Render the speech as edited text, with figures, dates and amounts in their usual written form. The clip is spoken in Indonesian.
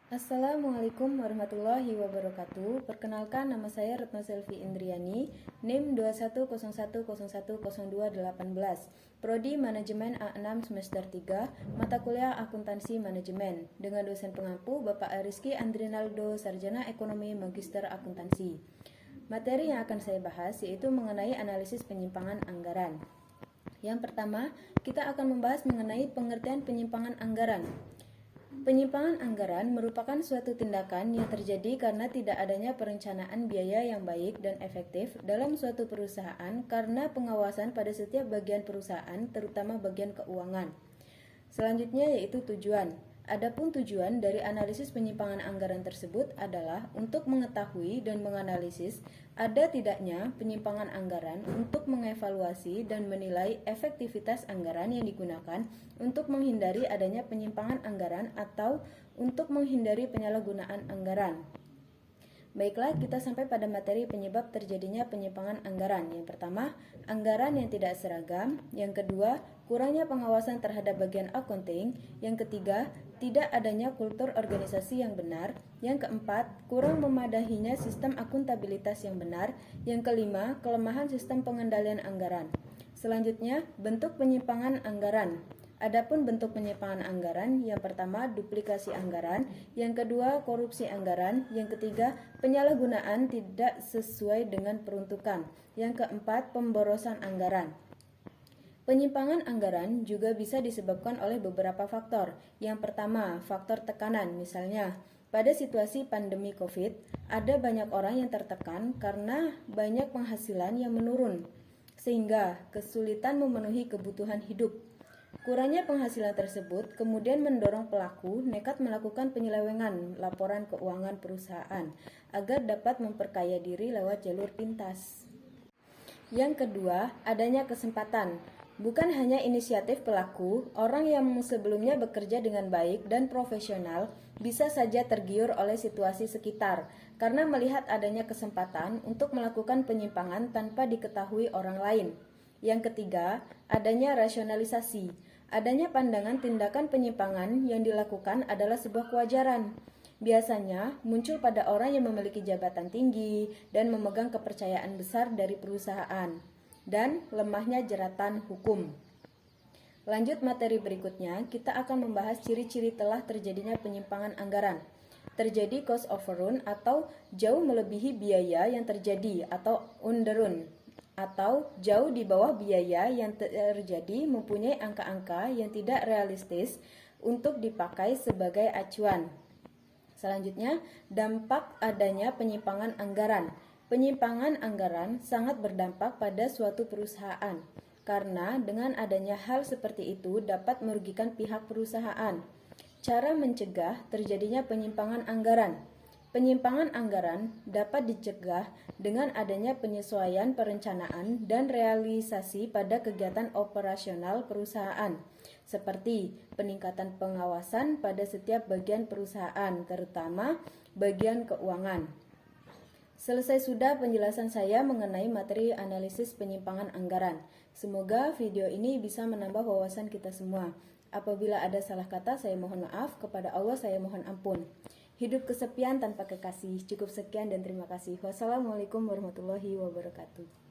Assalamualaikum warahmatullahi wabarakatuh. Perkenalkan, nama saya Retno Selvi Indriani, NIM 2101010218, Prodi Manajemen A6 semester 3, mata kuliah Akuntansi Manajemen, dengan dosen pengampu Bapak Rizky Andrinaldo, Sarjana Ekonomi Magister Akuntansi. Materi yang akan saya bahas yaitu mengenai analisis penyimpangan anggaran. Yang pertama, kita akan membahas mengenai pengertian penyimpangan anggaran. Penyimpangan anggaran merupakan suatu tindakan yang terjadi karena tidak adanya perencanaan biaya yang baik dan efektif dalam suatu perusahaan karena pengawasan pada setiap bagian perusahaan, terutama bagian keuangan. Selanjutnya yaitu tujuan. Adapun tujuan dari analisis penyimpangan anggaran tersebut adalah untuk mengetahui dan menganalisis ada tidaknya penyimpangan anggaran untuk mengevaluasi dan menilai efektivitas anggaran yang digunakan untuk menghindari adanya penyimpangan anggaran atau untuk menghindari penyalahgunaan anggaran. Baiklah, kita sampai pada materi penyebab terjadinya penyimpangan anggaran. Yang pertama, anggaran yang tidak seragam. Yang kedua, kurangnya pengawasan terhadap bagian accounting. Yang ketiga, tidak adanya kultur organisasi yang benar. Yang keempat, kurang memadahinya sistem akuntabilitas yang benar. Yang kelima, kelemahan sistem pengendalian anggaran. Selanjutnya, bentuk penyimpangan anggaran. Adapun bentuk penyimpangan anggaran, yang pertama duplikasi anggaran, yang kedua korupsi anggaran, yang ketiga penyalahgunaan tidak sesuai dengan peruntukan, yang keempat pemborosan anggaran. Penyimpangan anggaran juga bisa disebabkan oleh beberapa faktor. Yang pertama, faktor tekanan, misalnya pada situasi pandemi COVID, ada banyak orang yang tertekan karena banyak penghasilan yang menurun, sehingga kesulitan memenuhi kebutuhan hidup. Kurangnya penghasilan tersebut kemudian mendorong pelaku nekat melakukan penyelewengan laporan keuangan perusahaan agar dapat memperkaya diri lewat jalur pintas. Yang kedua, adanya kesempatan. Bukan hanya inisiatif pelaku, orang yang sebelumnya bekerja dengan baik dan profesional bisa saja tergiur oleh situasi sekitar karena melihat adanya kesempatan untuk melakukan penyimpangan tanpa diketahui orang lain. Yang ketiga, adanya rasionalisasi. Adanya pandangan tindakan penyimpangan yang dilakukan adalah sebuah kewajaran. Biasanya muncul pada orang yang memiliki jabatan tinggi dan memegang kepercayaan besar dari perusahaan, dan lemahnya jeratan hukum. Lanjut materi berikutnya, kita akan membahas ciri-ciri telah terjadinya penyimpangan anggaran. Terjadi cost overrun atau jauh melebihi biaya yang terjadi atau underrun, atau jauh di bawah biaya yang terjadi mempunyai angka-angka yang tidak realistis untuk dipakai sebagai acuan. Selanjutnya, dampak adanya penyimpangan anggaran. Penyimpangan anggaran sangat berdampak pada suatu perusahaan, karena dengan adanya hal seperti itu dapat merugikan pihak perusahaan. Cara mencegah terjadinya penyimpangan anggaran. Penyimpangan anggaran dapat dicegah dengan adanya penyesuaian perencanaan dan realisasi pada kegiatan operasional perusahaan, seperti peningkatan pengawasan pada setiap bagian perusahaan, terutama bagian keuangan. Selesai sudah penjelasan saya mengenai materi analisis penyimpangan anggaran. Semoga video ini bisa menambah wawasan kita semua. Apabila ada salah kata, saya mohon maaf. Kepada Allah saya mohon ampun. Hidup kesepian tanpa kekasih. Cukup sekian dan terima kasih. Wassalamualaikum warahmatullahi wabarakatuh.